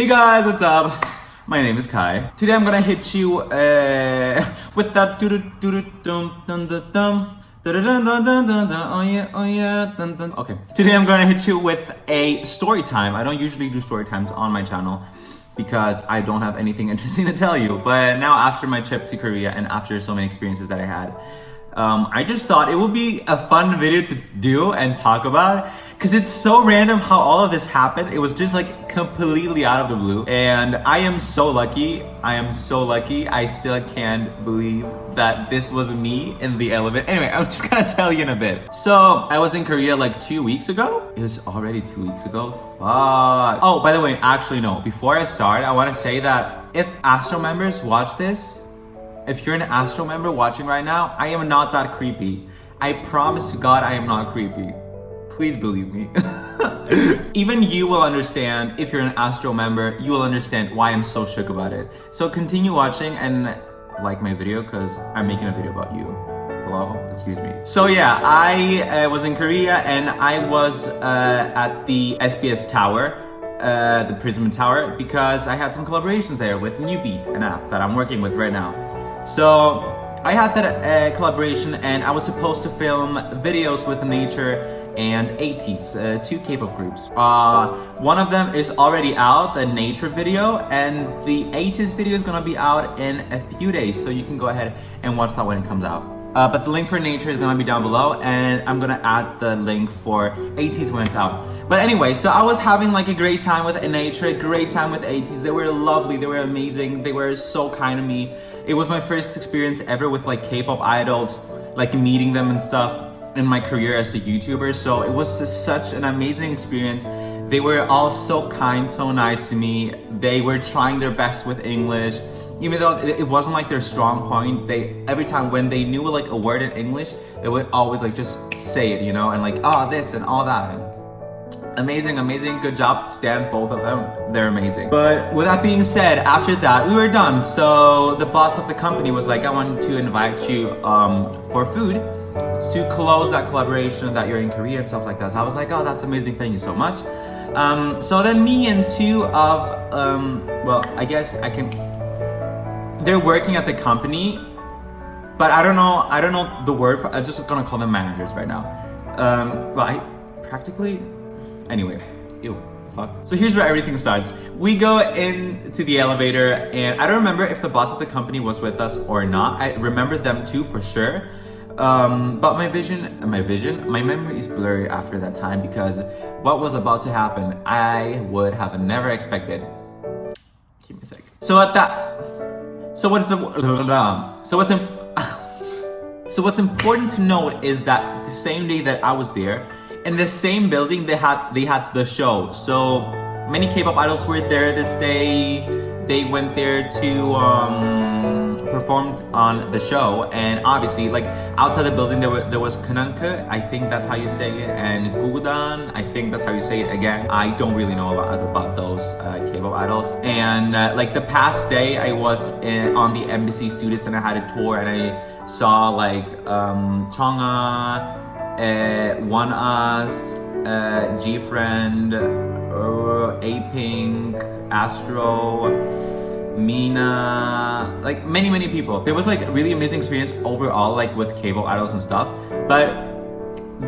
Hey guys, what's up? My name is Kai. Today I'm gonna hit you with that Okay. Today I'm gonna hit you with a story time. I don't usually do story times on my channel because I don't have anything interesting to tell you. But now after my trip to Korea and after so many experiences that I had, I just thought it would be a fun video to do and talk about because it's so random how all of this happened. It was just like completely out of the blue, and I am so lucky. I still can't believe that this was me in the elevator. Anyway, I'm just gonna tell you in a bit. So I was in Korea like 2 weeks ago. It was already 2 weeks ago. Fuck. Oh, by the way, actually no. Before I start, I want to say that if Astro members watch this, if you're an Astro member watching right now, I am not that creepy. I promise to God I am not creepy. Please believe me. Even you will understand, if you're an Astro member, you will understand why I'm so shook about it. So continue watching and like my video because I'm making a video about you. Hello? Excuse me. So yeah, I was in Korea and I was at the SBS Tower, the Prism Tower, because I had some collaborations there with Newbeat, an app that I'm working with right now. So I had that collaboration and I was supposed to film videos with nature and 80s, two K-pop groups. One of them is already out, the nature video, and the 80s video is gonna be out in a few days, so you can go ahead and watch that when it comes out. But the link for nature is gonna be down below, and I'm gonna add the link for 80s when it's out. But anyway, so I was having like a great time with nature, a great time with 80s. They were lovely, they were amazing, they were so kind to me. It was my first experience ever with like K-pop idols, like meeting them and stuff in my career as a YouTuber. So it was just such an amazing experience. They were all so kind, so nice to me. They were trying their best with English. Even though it wasn't like their strong point, every time when they knew like a word in English, they would always like just say it, you know, and like, oh, this and all that. Amazing, good job, stand both of them, they're amazing. But with that being said, after that, we were done. So the boss of the company was like, I want to invite you for food to close that collaboration that you're in Korea and stuff like that. So I was like, oh, that's amazing, thank you so much. So then me and two of, well, I guess they're working at the company, but I don't know the word for, I'm just gonna call them managers right now. Anyway, ew, fuck. So here's where everything starts. We go into the elevator and I don't remember if the boss of the company was with us or not. I remember them too for sure. But my memory is blurry after that time because what was about to happen, I would have never expected. Give me a sec. So what's important to note is that the same day that I was there, in the same building they had the show. So many K-pop idols were there this day. They went there to perform on the show, and obviously like outside the building there was Kananke, I think that's how you say it, and Gugudan, I think that's how you say it again. I don't really know about those K-pop idols. And like the past day I was on the embassy students and I had a tour and I saw like Chonga, One Us, G-Friend, A-Pink, Astro, Mina, like many people. It was like a really amazing experience overall, like with K-pop idols and stuff. But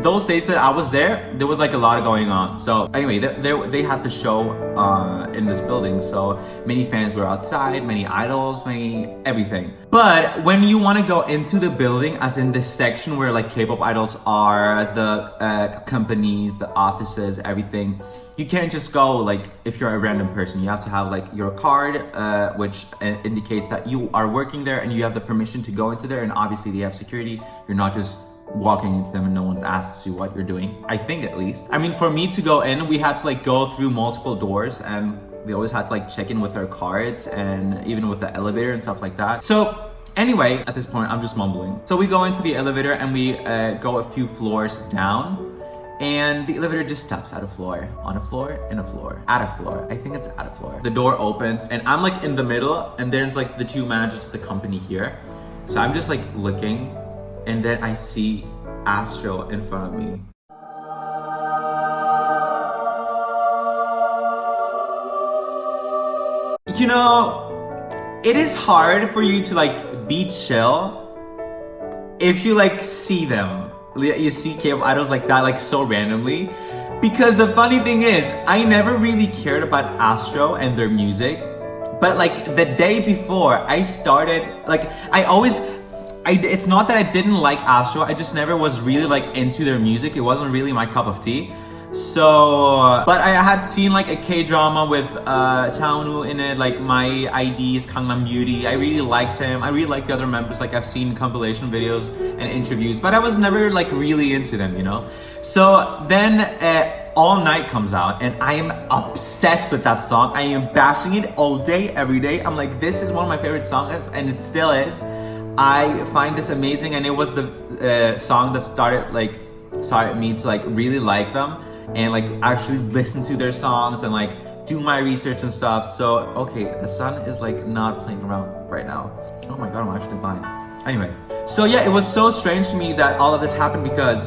those days that I was there was like a lot going on. So anyway, they had the show in this building. So many fans were outside, many idols, many everything. But when you want to go into the building, as in this section where like K-pop idols are, the companies, the offices, everything, you can't just go like if you're a random person. You have to have like your card, which indicates that you are working there and you have the permission to go into there. And obviously they have security. You're not just walking into them and no one's asked you what you're doing, I think at least. I mean, for me to go in, we had to like go through multiple doors and we always had to like check in with our cards and even with the elevator and stuff like that. So anyway, at this point, I'm just mumbling. So we go into the elevator and we go a few floors down and the elevator just stops at a floor, on a floor, in a floor, at a floor. I think it's at a floor. The door opens and I'm like in the middle and there's like the two managers of the company here. So I'm just like looking and then I see Astro in front of me. you know, it is hard for you to like be chill if you like see them. You see K-pop idols like that, like so randomly. Because the funny thing is, I never really cared about Astro and their music. But like the day before I started, like it's not that I didn't like Astro, I just never was really like into their music. It wasn't really my cup of tea. So, but I had seen like a K-drama with Taonu in it, like My ID's Gangnam Beauty. I really liked him. I really liked the other members. Like I've seen compilation videos and interviews, but I was never like really into them, you know? So then All Night comes out and I am obsessed with that song. I am bashing it all day, every day. I'm like, this is one of my favorite songs, and it still is. I find this amazing, and it was the song that started me to like really like them and like actually listen to their songs and like do my research and stuff. So okay, the sun is like not playing around right now. Oh my god, I'm actually blind. Anyway, so yeah, it was so strange to me that all of this happened because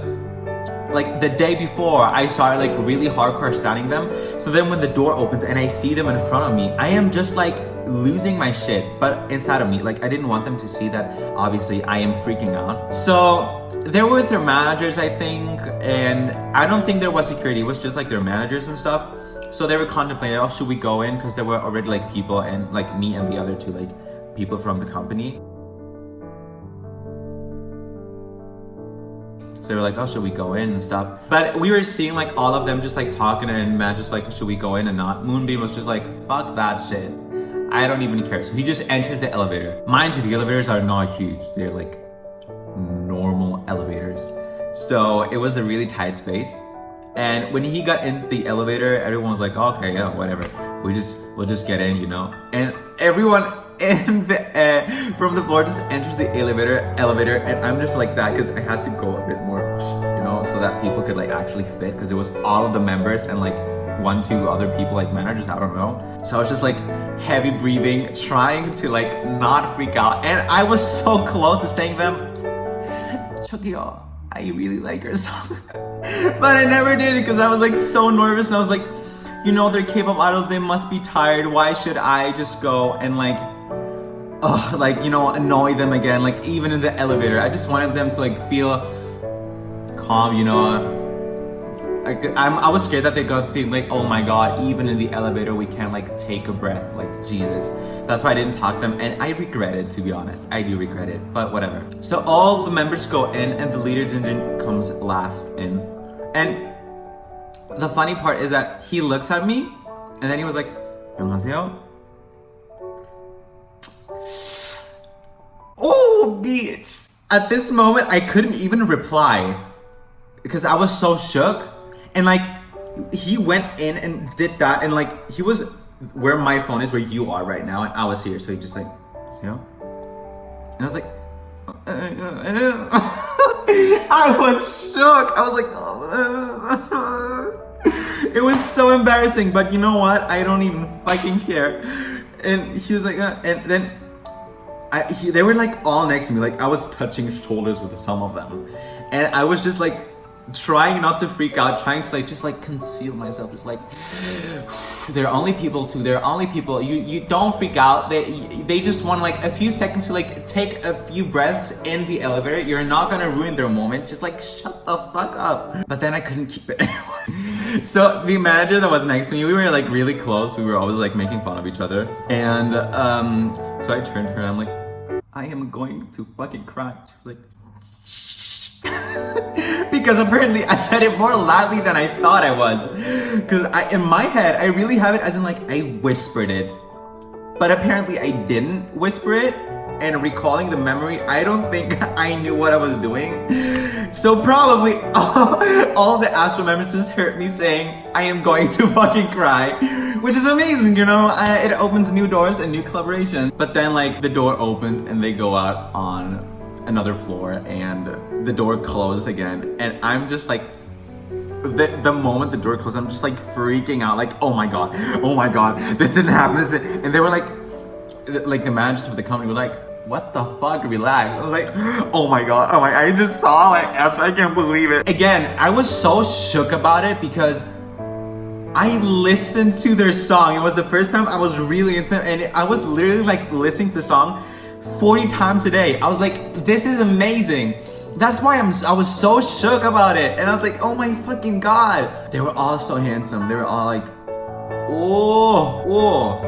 like the day before I started like really hardcore standing them. So then when the door opens and I see them in front of me, I am just like losing my shit. But inside of me, like I didn't want them to see that obviously I am freaking out. So they were with their managers, I think, and I don't think there was security. It was just like their managers and stuff. So they were contemplating, oh, should we go in? Because there were already like people, and like me and the other two like people from the company. So they were like, oh, should we go in and stuff? But we were seeing like all of them just like talking, and Matt just like, should we go in and not? Moonbeam was just like, fuck that shit. I don't even care. So he just enters the elevator. Mind you, the elevators are not huge. They're like normal elevators. So it was a really tight space. And when he got in the elevator, everyone was like, oh, okay, yeah, whatever. We'll just get in, you know? And everyone in the from the floor just enters the elevator, and I'm just like that because I had to go a bit more, you know, so that people could like actually fit, because it was all of the members and like 1-2 other people like managers, I don't know. So I was just like heavy breathing, trying to like not freak out, and I was so close to saying them, Chogyo, I really like your song. But I never did it because I was like so nervous, and I was like, you know, they're K-pop idols, they must be tired. Why should I just go and like, like, you know, annoy them again, like even in the elevator. I just wanted them to like feel calm, you know. I was scared that they're gonna think like, oh my god, even in the elevator we can't like take a breath, like Jesus. That's why I didn't talk to them, and I regret it, to be honest. I do regret it, but whatever. So all the members go in, and the leader Jinjin comes last in. And the funny part is that he looks at me, and then he was like, 안녕하세요. Oh, bitch. At this moment, I couldn't even reply because I was so shook. And like, he went in and did that, and like, he was where my phone is, where you are right now, and I was here. So he just like, see how? And I was like, I was shook. I was like, it was so embarrassing, but you know what? I don't even fucking care. And he was like, and then they were like all next to me. Like I was touching shoulders with some of them, and I was just like trying not to freak out, trying to like just like conceal myself. Just like, there are only people too. There are only people. You don't freak out. They just want like a few seconds to like take a few breaths in the elevator. You're not gonna ruin their moment. Just like shut the fuck up. But then I couldn't keep it. So the manager that was next to me, we were like really close. We were always like making fun of each other. And so I turned to her and I'm like, I am going to fucking cry. She's like, because apparently I said it more loudly than I thought I was. Because in my head, I really have it as in like I whispered it. But apparently I didn't whisper it. And recalling the memory, I don't think I knew what I was doing. So probably all the Astro members just heard me saying, I am going to fucking cry. Which is amazing, you know? It opens new doors and new collaborations. But then like the door opens and they go out on another floor and the door closes again, and I'm just like, the moment the door closed, I'm just like freaking out, like oh my god, this didn't happen, and they were like the managers of the company were like, what the fuck, relax. I was like, oh my god, I just saw my ass, I can't believe it. Again, I was so shook about it because I listened to their song. It was the first time I was really into them, and I was literally like listening to the song 40 times a day. I was like, this is amazing. That's why I was so shook about it. And I was like, oh my fucking God. They were all so handsome. They were all like, oh,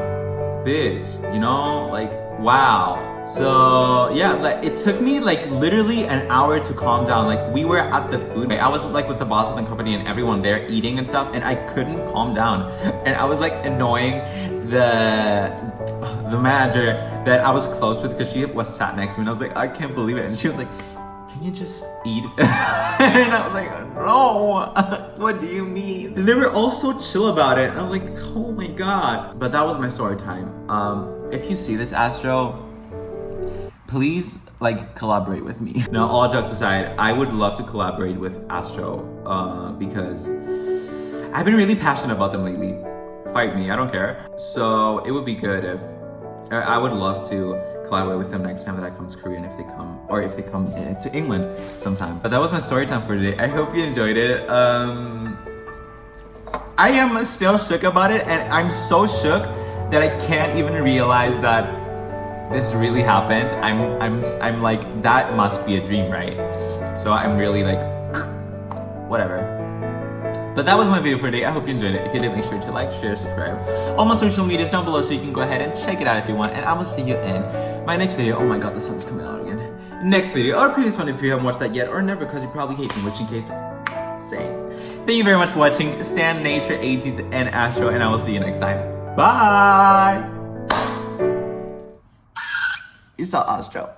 bitch, you know, like, wow. So yeah, like it took me like literally an hour to calm down. Like we were at the food, I was like with the boss of the company and everyone there eating and stuff, and I couldn't calm down. And I was like annoying the manager that I was close with, because she was sat next to me, and I was like, I can't believe it. And she was like, can you just eat? And I was like, no, what do you mean? And they were all so chill about it. I was like, oh my God. But that was my story time. If you see this, Astro, please like collaborate with me. Now, all jokes aside, I would love to collaborate with Astro because I've been really passionate about them lately. Fight me, I don't care. So it would be good if, I would love to collaborate with them next time that I come to Korea, and if they come, or if they come to England sometime. But that was my story time for today. I hope you enjoyed it. I am still shook about it, and I'm so shook that I can't even realize that this really happened. I'm like, that must be a dream, right? So I'm really like, whatever. But that was my video for today. I hope you enjoyed it. If you did, make sure to like, share, subscribe. All my social media is down below, so you can go ahead and check it out if you want. And I will see you in my next video. Oh my God, the sun's coming out again. Next video, or previous one if you haven't watched that yet, or never, because you probably hate me, which in case, same. Thank you very much for watching. Stan, Nature, 80s, and Astro, and I will see you next time. Bye! You saw Astro.